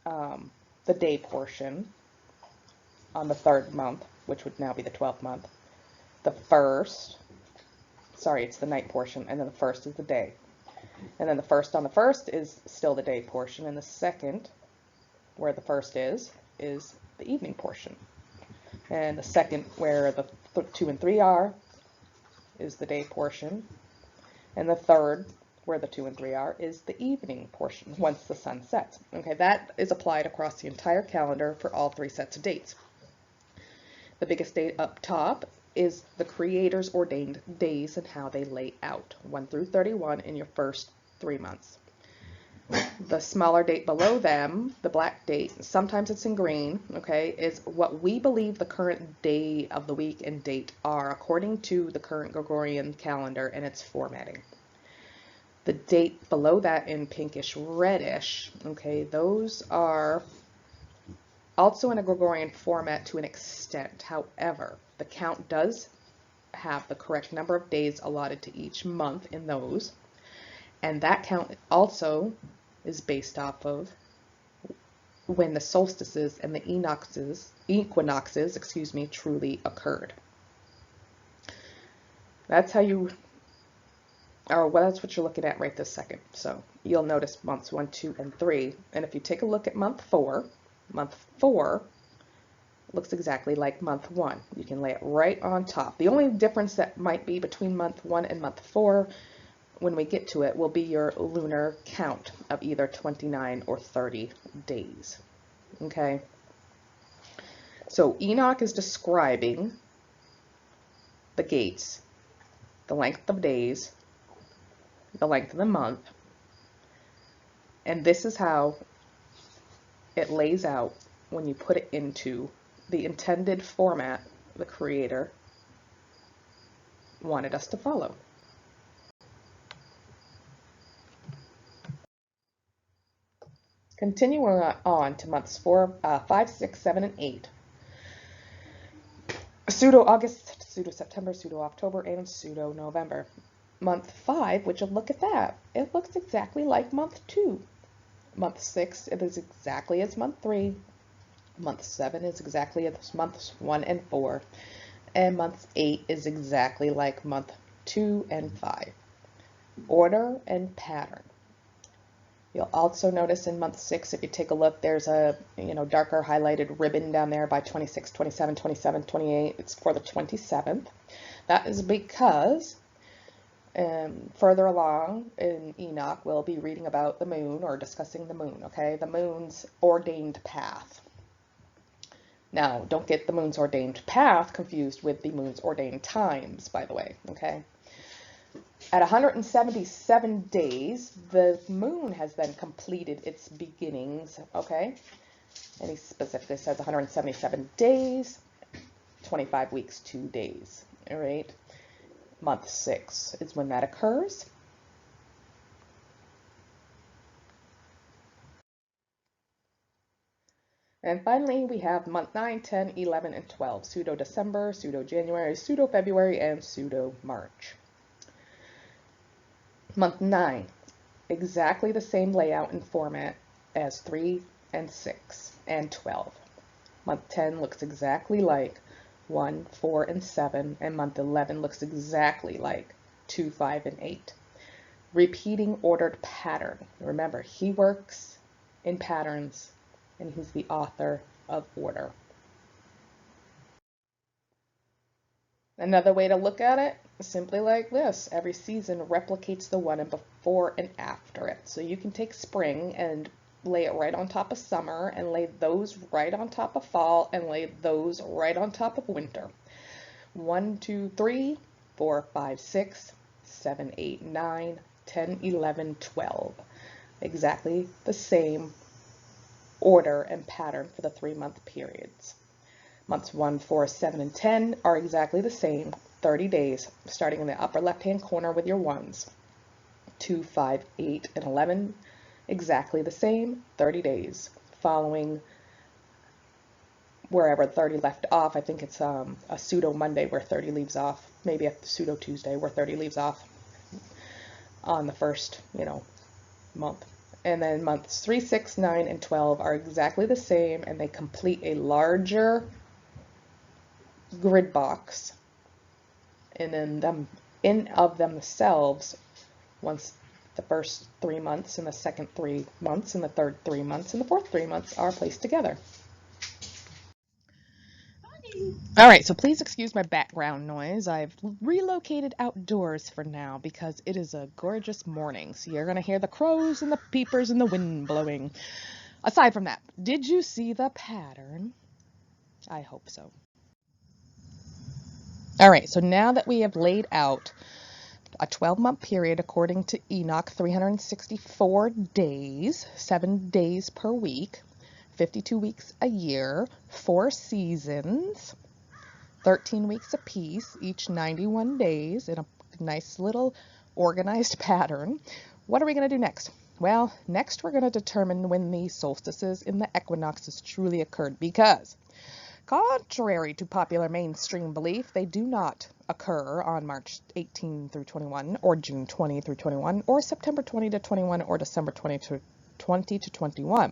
the day portion on the 3rd month, which would now be the 12th month. The 1st, sorry, it's the night portion, and then the 1st is the day. And then the 1st on the 1st is still the day portion, and the 2nd, where the 1st is the evening portion. And the 2nd, where the 2 and 3 are, is the day portion. And the 3rd, where the 2 and 3 are, is the evening portion once the sun sets. Okay, that is applied across the entire calendar for all 3 sets of dates. The biggest date up top is the Creator's ordained days and how they lay out, 1 through 31 in your first 3 months. The smaller date below them, the black date, sometimes it's in green, okay, is what we believe the current day of the week and date are according to the current Gregorian calendar and its formatting. The date below that in pinkish reddish, okay, those are also in a Gregorian format to an extent. However, the count does have the correct number of days allotted to each month in those, and that count also is based off of when the solstices and the equinoxes, truly occurred. That's how you, or well, that's what you're looking at right this second. So you'll notice months 1, 2, and 3, and if you take a look at month 4 looks exactly like month 1. You can lay it right on top. The only difference that might be between month 1 and month 4, when we get to it, will be your lunar count of either 29 or 30 days. Okay? So Enoch is describing the gates, the length of days, the length of the month, and this is how it lays out when you put it into the intended format the Creator wanted us to follow. Continuing on to months 4, 5, 6, 7, and 8. pseudo-August, pseudo-September, pseudo-October, and pseudo-November. Month 5, would you look at that? It looks exactly like month 2. Month 6, it is exactly as month 3. Month 7 is exactly as months 1 and 4. And month 8 is exactly like month 2 and 5. Order and pattern. You'll also notice in month 6, if you take a look, there's a darker highlighted ribbon down there by 26, 27, 27, 28. It's for the 27th. That is because further along in Enoch, we'll be reading about the moon or discussing the moon, okay? The moon's ordained path. Now, don't get the moon's ordained path confused with the moon's ordained times, by the way, okay? At 177 days, the moon has then completed its beginnings, okay? And he specifically says 177 days, 25 weeks, 2 days, all right? Month 6 is when that occurs. And finally, we have month 9, 10, 11, and 12, pseudo-December, pseudo-January, pseudo-February, and pseudo-March. Month 9, exactly the same layout and format as 3 and 6 and 12. Month 10 looks exactly like 1, 4, and 7, and month 11 looks exactly like 2, 5, and 8. Repeating ordered pattern. Remember, he works in patterns, and he's the author of order. Another way to look at it is simply like this. Every season replicates the one before and after it. So you can take spring and lay it right on top of summer, and lay those right on top of fall, and lay those right on top of winter. 1, 2, 3, 4, 5, 6, 7, 8, 9, 10, 11, 12. Exactly the same order and pattern for the 3-month periods. Months 1, 4, 7, and 10 are exactly the same, 30 days, starting in the upper left-hand corner with your 1s. 2, 5, 8, and 11, exactly the same, 30 days, following wherever 30 left off. I think it's a pseudo-Monday where 30 leaves off, maybe a pseudo-Tuesday where 30 leaves off on the first, month. And then months 3, 6, 9, and 12 are exactly the same, and they complete a larger grid box, and then in of themselves, once the first 3 months and the second 3 months and the third 3 months and the fourth 3 months are placed together. All right, so please excuse my background noise. I've relocated outdoors for now because it is a gorgeous morning, so you're gonna hear the crows and the peepers and the wind blowing. Aside from that, did you see the pattern? I hope so. All right, so now that we have laid out a 12-month period according to Enoch, 364 days, 7 days per week, 52 weeks a year, 4 seasons, 13 weeks apiece, each 91 days in a nice little organized pattern. What are we going to do next? Well, next we're going to determine when the solstices and the equinoxes truly occurred, because contrary to popular mainstream belief, they do not occur on March 18 through 21, or June 20 through 21, or September 20 to 21, or December 20 to 21.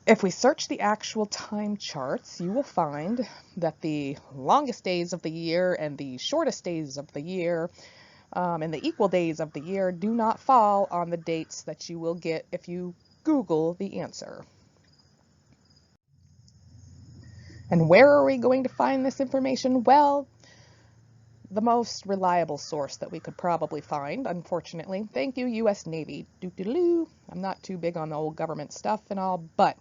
If we search the actual time charts, you will find that the longest days of the year and the shortest days of the year and the equal days of the year do not fall on the dates that you will get if you Google the answer. And where are we going to find this information? Well, the most reliable source that we could probably find, unfortunately. Thank you, U.S. Navy. Doo-doo-doo. I'm not too big on the old government stuff and all, but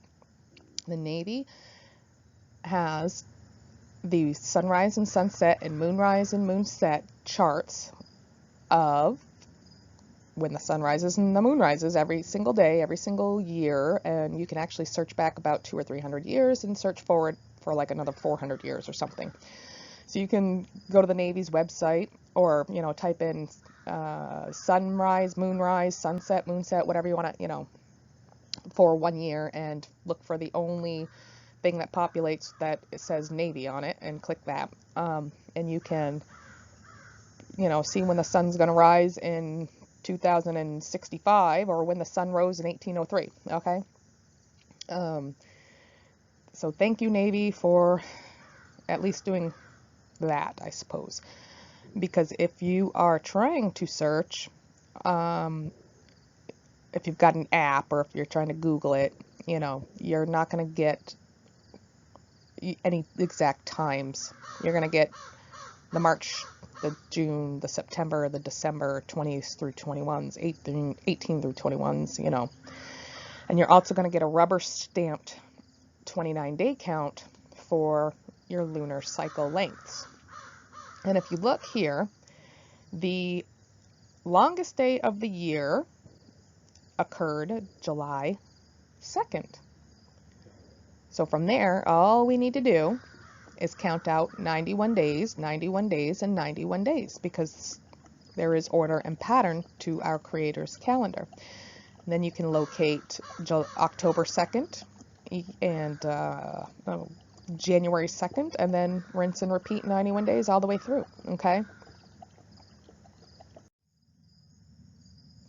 the Navy has the sunrise and sunset and moonrise and moonset charts of when the sun rises and the moon rises every single day, every single year, and you can actually search back about 200 or 300 years and search forward for like another 400 years or something. So you can go to the Navy's website, or type in sunrise, moonrise, sunset, moonset, whatever you want to, for 1 year, and look for the only thing that populates that it says Navy on it, and click that. And you can, see when the sun's going to rise in 2065 or when the sun rose in 1803. Okay. So thank you, Navy, for at least doing that, I suppose. Because if you are trying to search, if you've got an app or if you're trying to Google it, you're not going to get any exact times. You're going to get the March, the June, the September, the December 20s through 21s, 18 through 21s, And you're also going to get a rubber stamped 29-day count for your lunar cycle lengths. And if you look here, the longest day of the year occurred July 2nd. So from there, all we need to do is count out 91 days, 91 days, and 91 days, because there is order and pattern to our Creator's calendar. And then you can locate October 2nd and January 2nd, and then rinse and repeat 91 days all the way through, okay?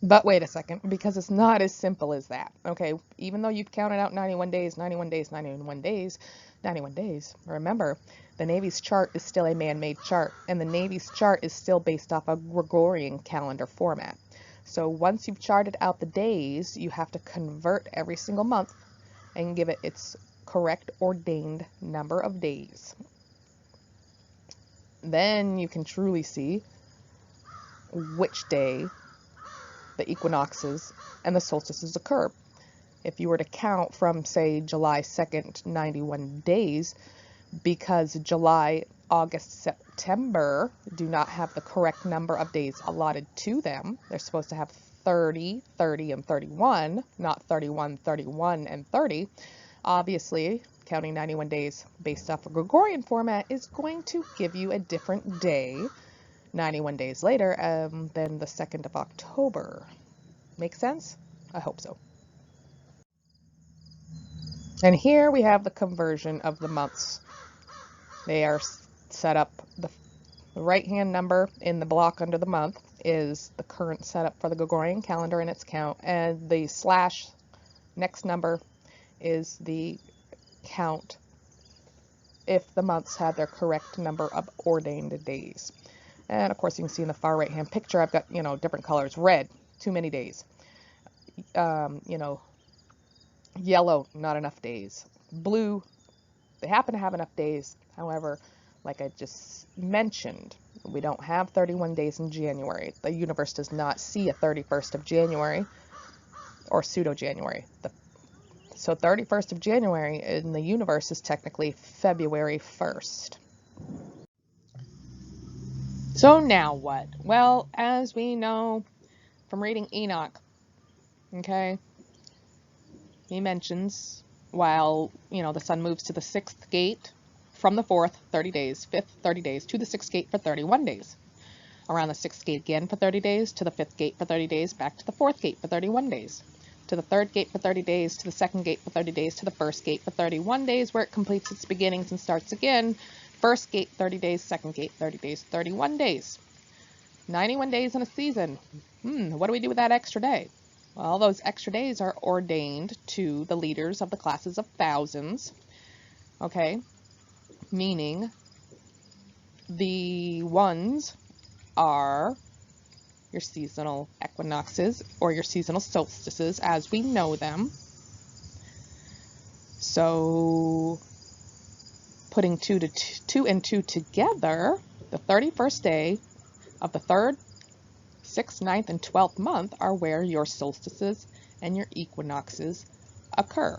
But wait a second, because it's not as simple as that, okay? Even though you've counted out 91 days, 91 days, 91 days, 91 days, remember, the Navy's chart is still a man-made chart, and the Navy's chart is still based off a Gregorian calendar format. So once you've charted out the days, you have to convert every single month and give it its correct ordained number of days. Then you can truly see which day the equinoxes and the solstices occur. If you were to count from, say, July 2nd, 91 days, because July, August, September do not have the correct number of days allotted to them. They're supposed to have 30, 30, and 31, not 31, 31, and 30. Obviously, counting 91 days based off a Gregorian format is going to give you a different day 91 days later than the 2nd of October. Make sense? I hope so. And here we have the conversion of the months. They are set up, the right-hand number in the block under the month is the current setup for the Gregorian calendar and its count, and the slash next number is the count if the months have their correct number of ordained days. And of course, you can see in the far right-hand picture, I've got, different colors. Red, too many days. Yellow, not enough days. Blue, they happen to have enough days. However, like I just mentioned, we don't have 31 days in January. The universe does not see a 31st of January or pseudo-January. So 31st of January in the universe is technically February 1st. So now what? Well, as we know from reading Enoch, okay, he mentions while, the sun moves to the 6th gate from the 4th, 30 days, 5th, 30 days, to the 6th gate for 31 days. Around the 6th gate again for 30 days, to the 5th gate for 30 days, back to the 4th gate for 31 days. To the 3rd gate for 30 days, to the 2nd gate for 30 days, to the 1st gate for 31 days, where it completes its beginnings and starts again. 1st gate, 30 days, 2nd gate, 30 days, 31 days. 91 days in a season. What do we do with that extra day? Well, those extra days are ordained to the leaders of the classes of thousands, okay? Meaning the ones are your seasonal equinoxes or your seasonal solstices as we know them. So putting two and two together, the 31st day of the 3rd, 6th, 9th, and 12th month are where your solstices and your equinoxes occur.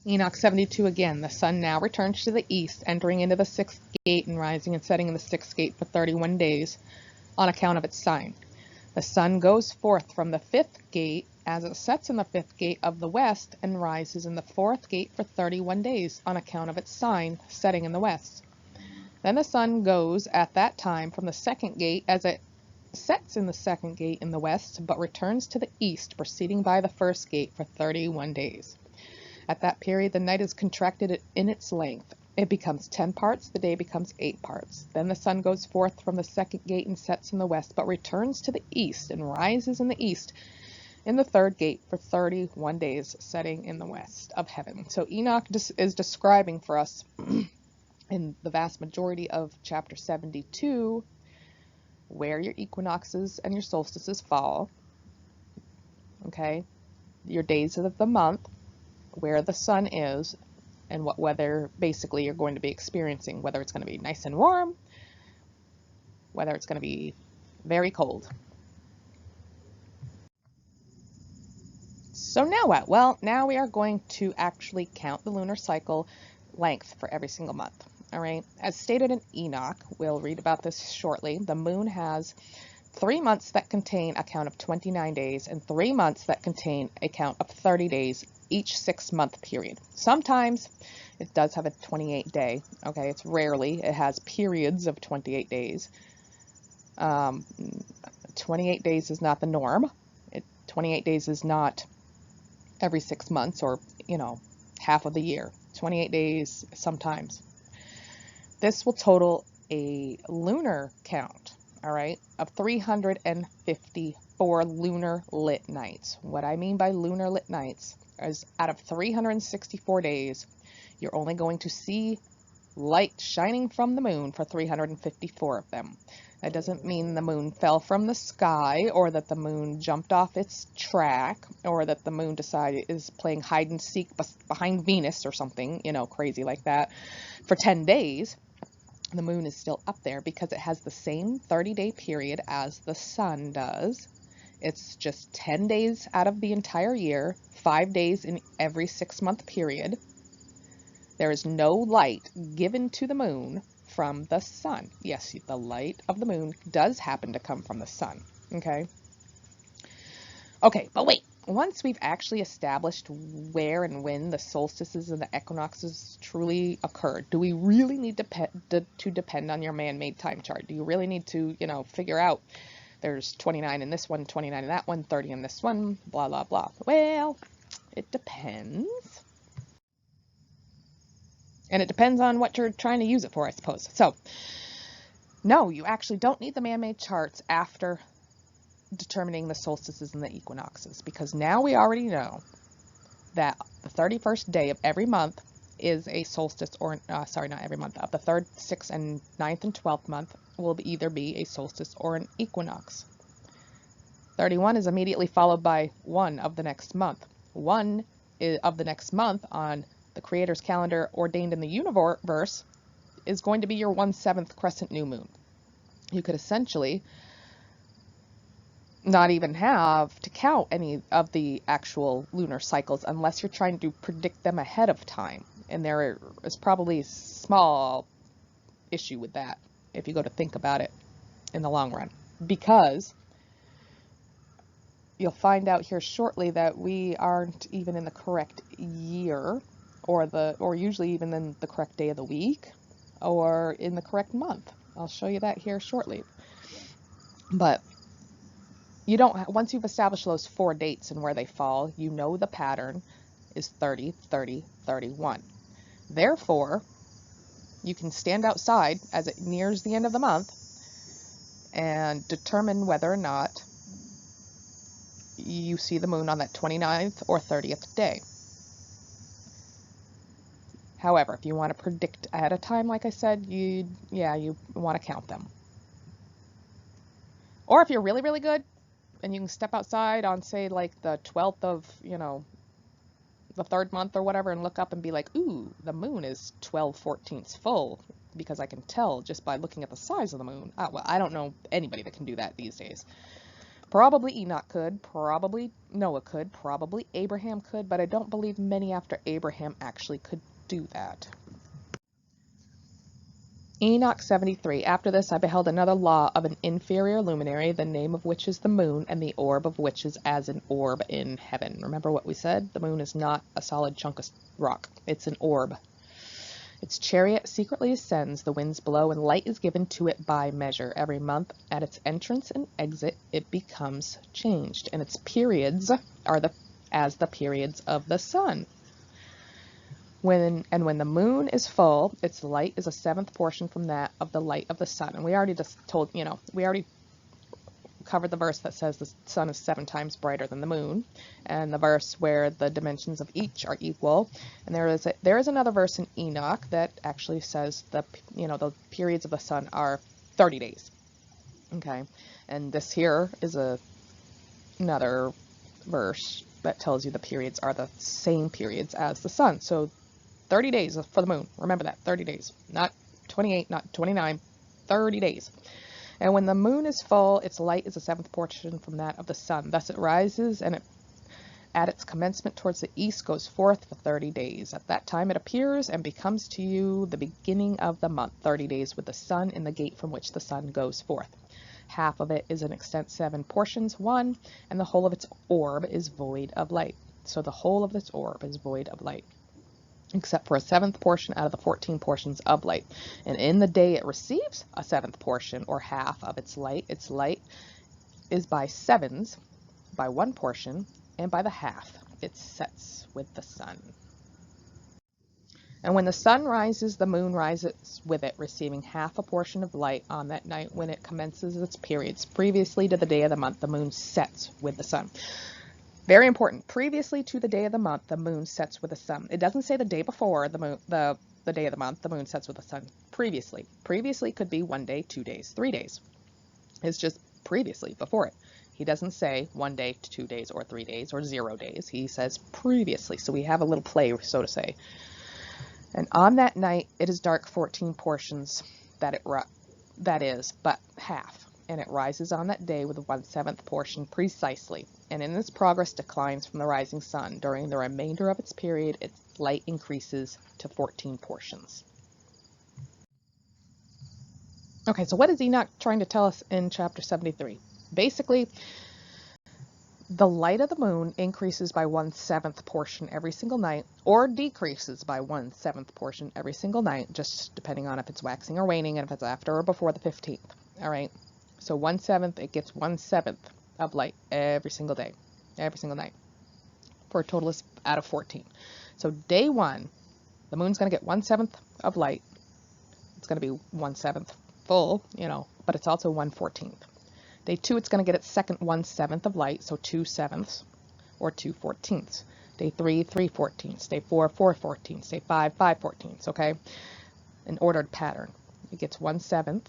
Enoch 72 again, the sun now returns to the east, entering into the 6th gate and rising and setting in the 6th gate for 31 days on account of its sign. The sun goes forth from the 5th gate as it sets in the 5th gate of the west and rises in the 4th gate for 31 days on account of its sign setting in the west. Then the sun goes at that time from the 2nd gate as it sets in the 2nd gate in the west, but returns to the east, proceeding by the 1st gate for 31 days. At that period, the night is contracted in its length. It becomes 10 parts, the day becomes 8 parts. Then the sun goes forth from the second gate and sets in the west, but returns to the east and rises in the east in the third gate for 31 days, setting in the west of heaven. So Enoch is describing for us in the vast majority of chapter 72 where your equinoxes and your solstices fall, okay, your days of the month, where the sun is, and what weather basically you're going to be experiencing, whether it's going to be nice and warm, whether it's going to be very cold. So now what? Well, now we are going to actually count the lunar cycle length for every single month. All right. As stated in Enoch, we'll read about this shortly. The moon has 3 months that contain a count of 29 days and 3 months that contain a count of 30 days each 6-month period. Sometimes it does have a 28-day. Okay. It's rarely. It has periods of 28 days. 28 days is not the norm. 28 days is not every 6 months or, half of the year. 28 days sometimes. This will total a lunar count, all right, of 354 lunar lit nights. What I mean by lunar lit nights is out of 364 days, you're only going to see light shining from the moon for 354 of them. That doesn't mean the moon fell from the sky, or that the moon jumped off its track, or that the moon is playing hide and seek behind Venus or something, crazy like that. For 10 days, the moon is still up there because it has the same 30-day period as the sun does. It's just 10 days out of the entire year, 5 days in every 6-month period. There is no light given to the moon from the sun. Yes, the light of the moon does happen to come from the sun. Okay. Okay, but wait. Once we've actually established where and when the solstices and the equinoxes truly occur, do we really need to depend on your man-made time chart? Do you really need to, figure out there's 29 in this one, 29 in that one, 30 in this one, blah, blah, blah? Well, it depends. And it depends on what you're trying to use it for, I suppose. So, no, you actually don't need the man-made charts after determining the solstices and the equinoxes, because now we already know that the 31st day of every month is a solstice, or sorry, not every month, of the 3rd, 6th, and 9th and 12th month will either be a solstice or an equinox. 31 is immediately followed by 1 of the next month. 1 of the next month on the Creator's calendar ordained in the universe is going to be your 1/7 crescent new moon. You could essentially not even have to count any of the actual lunar cycles unless you're trying to predict them ahead of time. And there is probably a small issue with that if you go to think about it in the long run, because you'll find out here shortly that we aren't even in the correct year, or usually even in the correct day of the week, or in the correct month. I'll show you that here shortly. But you don't, once you've established those 4 dates and where they fall, the pattern is 30, 30, 31. Therefore, you can stand outside as it nears the end of the month and determine whether or not you see the moon on that 29th or 30th day. However, if you want to predict ahead of time, like I said, you want to count them. Or if you're really, really good, and you can step outside on, say, like the 12th of, the 3rd month or whatever, and look up and be like, ooh, the moon is 12/14 full, because I can tell just by looking at the size of the moon. Well, I don't know anybody that can do that these days. Probably Enoch could, probably Noah could, probably Abraham could, but I don't believe many after Abraham actually could do that. Enoch 73. After this I beheld another law of an inferior luminary, the name of which is the moon, and the orb of which is as an orb in heaven. Remember what we said? The moon is not a solid chunk of rock. It's an orb. Its chariot secretly ascends, the winds blow, and light is given to it by measure. Every month at its entrance and exit it becomes changed, and its periods are as the periods of the sun. When the moon is full, its light is a seventh portion from that of the light of the sun. And we already just told, we already covered the verse that says the sun is 7 times brighter than the moon, and the verse where the dimensions of each are equal. And there is another verse in Enoch that actually says the periods of the sun are 30 days. Okay, and this here is another verse that tells you the periods are the same periods as the sun. So 30 days for the moon. Remember that, 30 days, not 28, not 29, 30 days. And when the moon is full, its light is a seventh portion from that of the sun. Thus it rises, and at its commencement towards the east goes forth for 30 days. At that time it appears and becomes to you the beginning of the month, 30 days with the sun in the gate from which the sun goes forth. Half of it is in extent 7 portions, 1, and the whole of its orb is void of light. So the whole of its orb is void of light, except for a 7th portion out of the 14 portions of light. And in the day it receives a 7th portion, or half of its light is by 7s, by 1 portion, and by the half it sets with the sun. And when the sun rises, the moon rises with it, receiving half a portion of light on that night when it commences its periods. Previously to the day of the month, the moon sets with the sun. Very important. Previously to the day of the month, the moon sets with the sun. It doesn't say the day before the day of the month, the moon sets with the sun. Previously. Previously could be 1 day, 2 days, 3 days. It's just previously, before it. He doesn't say 1 day, 2 days, or 3 days, or 0 days. He says previously. So we have a little play, so to say. And on that night it is dark 14 portions, that is, but half. And it rises on that day with a 1/7 portion precisely, and in its progress declines from the rising sun. During the remainder of its period, its light increases to 14 portions. Okay, so what is Enoch trying to tell us in chapter 73? Basically, the light of the moon increases by 1/7 portion every single night, or decreases by 1/7 portion every single night, just depending on if it's waxing or waning, and if it's after or before the 15th. All right. So 1/7, it gets 1/7 of light every single day, every single night, for a total out of 14. So day 1, the moon's going to get 1/7 of light. It's going to be 1/7 full, but it's also 1/14. Day 2, it's going to get its second 1/7 of light, so 2/7, or 2/14. Day 3, 3/14. Day 4, 4/14. Day 5, 5/14. Okay? An ordered pattern. It gets 1/7,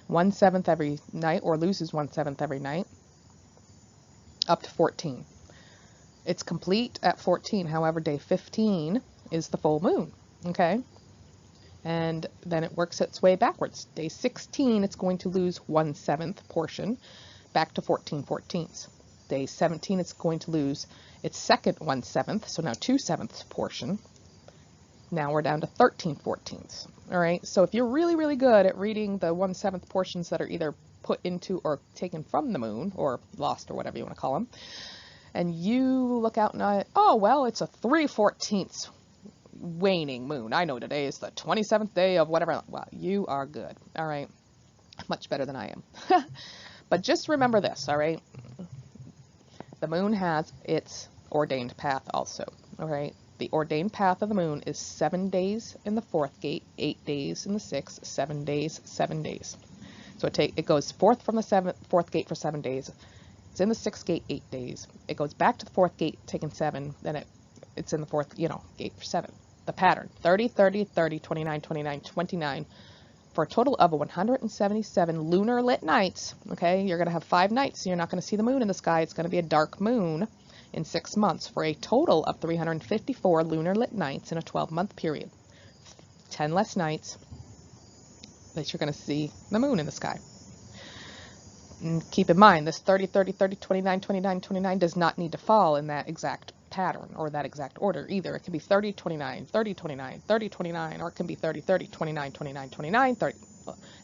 1/7 every night, or loses 1/7 every night, up to 14. It's complete at 14. However, day 15 is the full moon. Okay? And then it works its way backwards. Day 16, it's going to lose 1/7 portion, back to 14/14. Day 17, it's going to lose its second 1/7, so now 2/7 portion. Now we're down to 13/14. All right, so if you're really, really good at reading the 1/7 portions that are either put into or taken from the moon, or lost, or whatever you want to call them, and you look out and oh, well, it's a 3/14 waning moon. I know today is the 27th day of whatever. Well, you are good. All right. Much better than I am. But just remember this, all right? The moon has its ordained path also, all right? The ordained path of the moon is 7 days in the 4th gate, 8 days in the 6th, 7 days, 7 days. So it goes forth from the 4th gate for 7 days. It's in the 6th gate, 8 days. It goes back to the 4th gate, taking 7, then it's in the 4th, gate for 7. The pattern, 30, 30, 30, 29, 29, 29, for a total of 177 lunar lit nights. Okay, you're going to have 5 nights, so you're not going to see the moon in the sky. It's going to be a dark moon in 6 months, for a total of 354 lunar lit nights in a 12-month period. 10 less nights that you're going to see the moon in the sky. And keep in mind, this 30, 30, 30, 29, 29, 29 does not need to fall in that exact pattern or that exact order either. It can be 30, 29, 30, 29, 30, 29, or it can be 30, 30, 29, 29, 29, 30.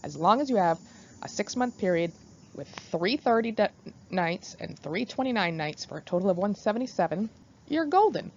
As long as you have a 6-month period with 330 nights and 329 nights for a total of 177, you're golden.